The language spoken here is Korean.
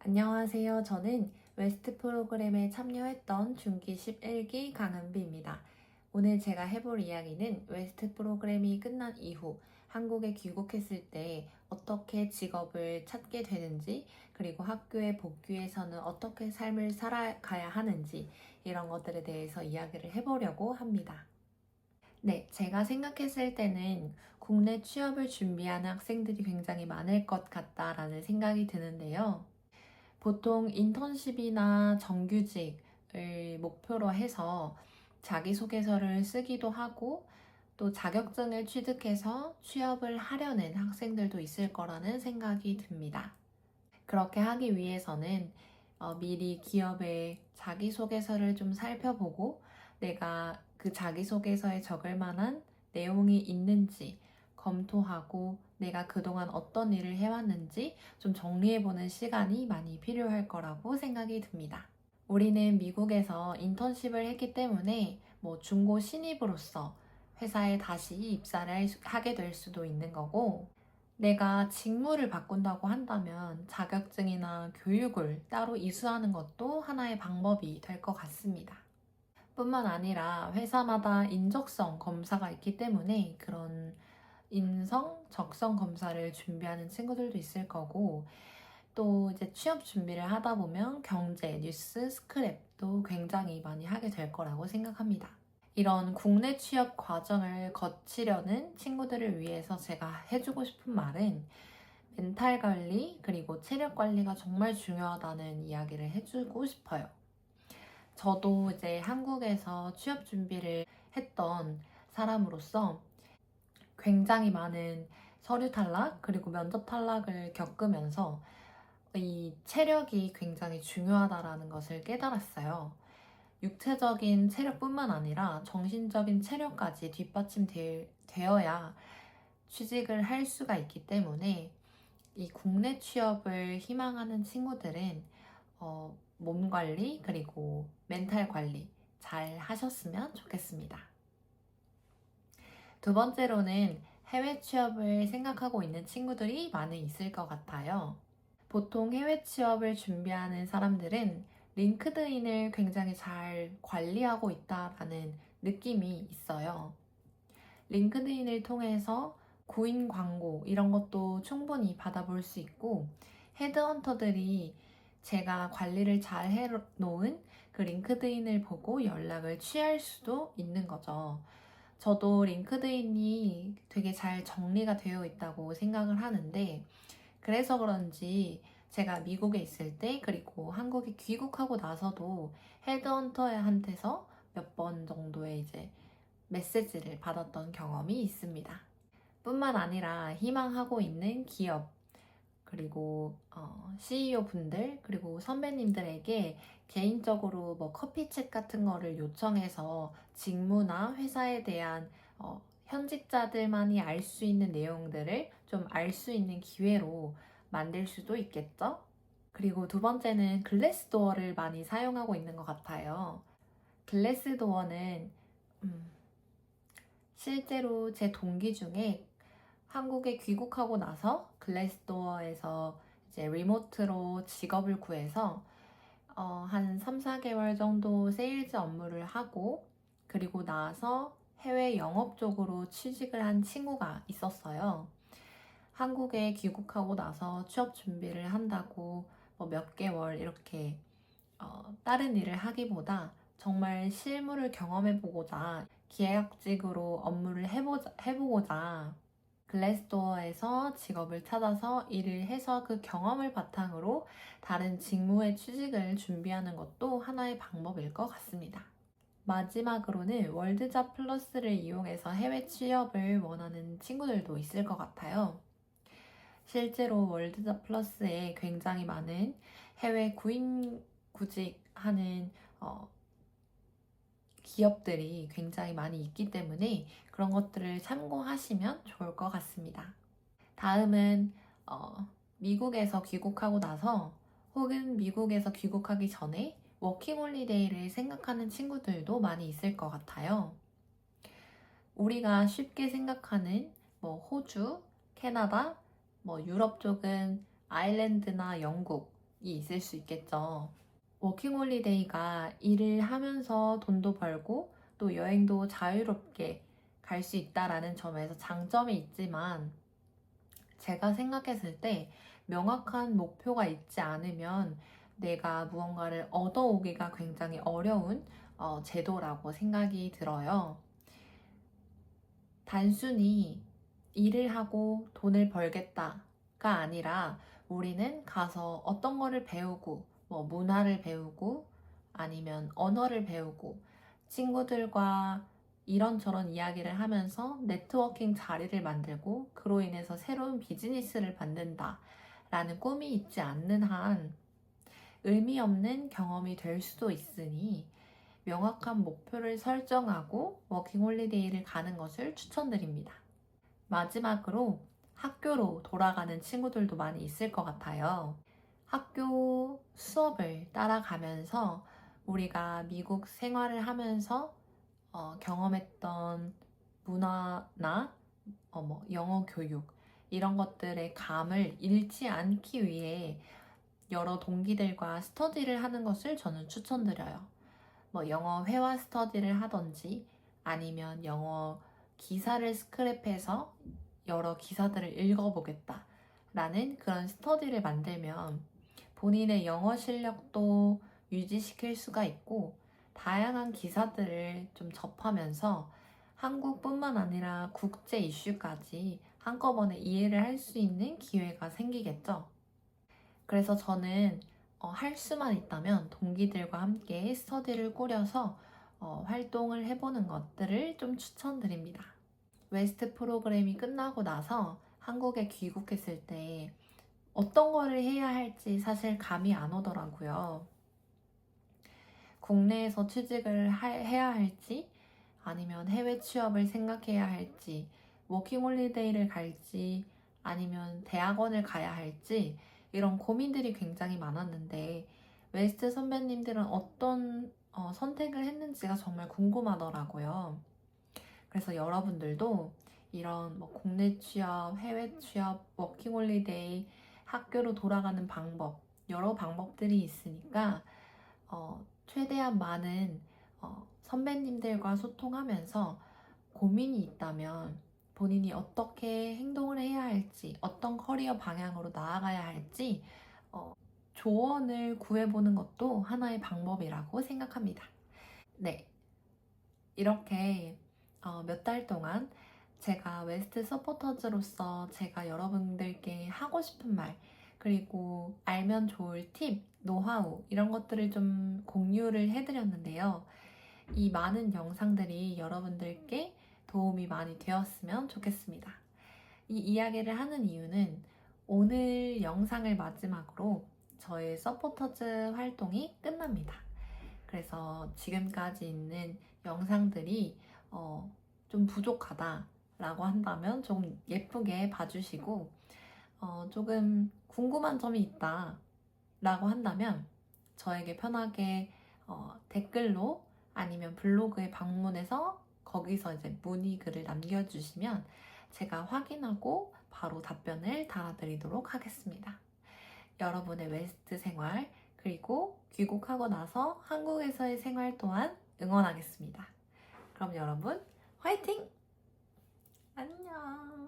안녕하세요. 저는 웨스트 프로그램에 참여했던 중기 11기 강은비입니다. 오늘 제가 해볼 이야기는 웨스트 프로그램이 끝난 이후 한국에 귀국했을 때 어떻게 직업을 찾게 되는지, 그리고 학교에 복귀해서는 어떻게 삶을 살아가야 하는지, 이런 것들에 대해서 이야기를 해보려고 합니다. 네, 제가 생각했을 때는 국내 취업을 준비하는 학생들이 굉장히 많을 것 같다라는 생각이 드는데요. 보통 인턴십이나 정규직을 목표로 해서 자기소개서를 쓰기도 하고 또 자격증을 취득해서 취업을 하려는 학생들도 있을 거라는 생각이 듭니다. 그렇게 하기 위해서는 미리 기업의 자기소개서를 좀 살펴보고 내가 그 자기소개서에 적을 만한 내용이 있는지 검토하고 내가 그동안 어떤 일을 해왔는지 좀 정리해보는 시간이 많이 필요할 거라고 생각이 듭니다. 우리는 미국에서 인턴십을 했기 때문에 중고 신입으로서 회사에 다시 입사를 하게 될 수도 있는 거고, 내가 직무를 바꾼다고 한다면 자격증이나 교육을 따로 이수하는 것도 하나의 방법이 될 것 같습니다. 뿐만 아니라 회사마다 인적성 검사가 있기 때문에 그런 인성, 적성 검사를 준비하는 친구들도 있을 거고, 또 이제 취업 준비를 하다 보면 경제, 뉴스, 스크랩도 굉장히 많이 하게 될 거라고 생각합니다. 이런 국내 취업 과정을 거치려는 친구들을 위해서 제가 해주고 싶은 말은 멘탈 관리, 그리고 체력 관리가 정말 중요하다는 이야기를 해주고 싶어요. 저도 이제 한국에서 취업 준비를 했던 사람으로서 굉장히 많은 서류 탈락, 그리고 면접 탈락을 겪으면서 이 체력이 굉장히 중요하다라는 것을 깨달았어요. 육체적인 체력뿐만 아니라 정신적인 체력까지 뒷받침되어야 취직을 할 수가 있기 때문에 이 국내 취업을 희망하는 친구들은 몸 관리 그리고 멘탈 관리 잘 하셨으면 좋겠습니다. 두 번째로는 해외 취업을 생각하고 있는 친구들이 많이 있을 것 같아요. 보통 해외 취업을 준비하는 사람들은 링크드인을 굉장히 잘 관리하고 있다라는 느낌이 있어요. 링크드인을 통해서 구인 광고 이런 것도 충분히 받아볼 수 있고, 헤드헌터들이 제가 관리를 잘 해놓은 그 링크드인을 보고 연락을 취할 수도 있는 거죠. 저도 링크드인이 되게 잘 정리가 되어 있다고 생각을 하는데, 그래서 그런지 제가 미국에 있을 때 그리고 한국에 귀국하고 나서도 헤드헌터한테서 몇 번 정도의 이제 메시지를 받았던 경험이 있습니다. 뿐만 아니라 희망하고 있는 기업, 그리고 CEO 분들, 그리고 선배님들에게 개인적으로 커피챗 같은 거를 요청해서 직무나 회사에 대한 현직자들만이 알 수 있는 내용들을 좀 알 수 있는 기회로 만들 수도 있겠죠? 그리고 두 번째는 글래스도어를 많이 사용하고 있는 것 같아요. 글래스도어는 실제로 제 동기 중에 한국에 귀국하고 나서 글래스도어에서 이제 리모트로 직업을 구해서 한 3, 4개월 정도 세일즈 업무를 하고 그리고 나서 해외 영업 쪽으로 취직을 한 친구가 있었어요. 한국에 귀국하고 나서 취업 준비를 한다고 몇 개월 이렇게 다른 일을 하기보다 정말 실무를 경험해보고자 계약직으로 업무를 해보고자 글래스도어에서 직업을 찾아서 일을 해서 그 경험을 바탕으로 다른 직무의 취직을 준비하는 것도 하나의 방법일 것 같습니다. 마지막으로는 월드잡 플러스를 이용해서 해외 취업을 원하는 친구들도 있을 것 같아요. 실제로 월드잡 플러스에 굉장히 많은 해외 구직하는 기업들이 굉장히 많이 있기 때문에 그런 것들을 참고하시면 좋을 것 같습니다. 다음은 미국에서 귀국하고 나서 혹은 미국에서 귀국하기 전에 워킹홀리데이를 생각하는 친구들도 많이 있을 것 같아요. 우리가 쉽게 생각하는 호주, 캐나다, 유럽 쪽은 아일랜드나 영국, 있을 수 있겠죠. 워킹홀리데이가 일을 하면서 돈도 벌고 또 여행도 자유롭게 갈 수 있다라는 점에서 장점이 있지만 제가 생각했을 때 명확한 목표가 있지 않으면 내가 무언가를 얻어오기가 굉장히 어려운 제도라고 생각이 들어요. 단순히 일을 하고 돈을 벌겠다가 아니라 우리는 가서 어떤 거를 배우고, 뭐 문화를 배우고, 아니면 언어를 배우고, 친구들과 이런저런 이야기를 하면서 네트워킹 자리를 만들고, 그로 인해서 새로운 비즈니스를 만든다 라는 꿈이 있지 않는 한 의미 없는 경험이 될 수도 있으니 명확한 목표를 설정하고 워킹홀리데이를 가는 것을 추천드립니다. 마지막으로 학교로 돌아가는 친구들도 많이 있을 것 같아요. 학교 수업을 따라가면서 우리가 미국 생활을 하면서 경험했던 문화나 영어 교육 이런 것들의 감을 잃지 않기 위해 여러 동기들과 스터디를 하는 것을 저는 추천드려요. 영어 회화 스터디를 하던지 아니면 영어 기사를 스크랩해서 여러 기사들을 읽어보겠다 라는 그런 스터디를 만들면 본인의 영어 실력도 유지시킬 수가 있고 다양한 기사들을 좀 접하면서 한국뿐만 아니라 국제 이슈까지 한꺼번에 이해를 할 수 있는 기회가 생기겠죠. 그래서 저는 할 수만 있다면 동기들과 함께 스터디를 꾸려서 활동을 해보는 것들을 좀 추천드립니다. 웨스트 프로그램이 끝나고 나서 한국에 귀국했을 때 어떤 거를 해야 할지 사실 감이 안 오더라고요. 국내에서 취직을 해야 할지 아니면 해외 취업을 생각해야 할지 워킹홀리데이를 갈지 아니면 대학원을 가야 할지 이런 고민들이 굉장히 많았는데 웨스트 선배님들은 어떤 선택을 했는지가 정말 궁금하더라고요. 그래서 여러분들도 이런 국내 취업, 해외 취업, 워킹홀리데이, 학교로 돌아가는 방법 여러 방법들이 있으니까 최대한 많은 선배님들과 소통하면서 고민이 있다면 본인이 어떻게 행동을 해야 할지, 어떤 커리어 방향으로 나아가야 할지 조언을 구해보는 것도 하나의 방법이라고 생각합니다. 네, 이렇게 몇 달 동안 제가 웨스트 서포터즈로서 제가 여러분들께 하고 싶은 말, 그리고 알면 좋을 팁, 노하우 이런 것들을 좀 공유를 해드렸는데요. 이 많은 영상들이 여러분들께 도움이 많이 되었으면 좋겠습니다. 이 이야기를 하는 이유는 오늘 영상을 마지막으로 저의 서포터즈 활동이 끝납니다. 그래서 지금까지 있는 영상들이 좀 부족하다라고 한다면 좀 예쁘게 봐주시고 조금 궁금한 점이 있다라고 한다면 저에게 편하게 댓글로 아니면 블로그에 방문해서 거기서 이제 문의 글을 남겨주시면 제가 확인하고 바로 답변을 달아드리도록 하겠습니다. 여러분의 웨스트 생활 그리고 귀국하고 나서 한국에서의 생활 또한 응원하겠습니다. 그럼 여러분 화이팅! 안녕!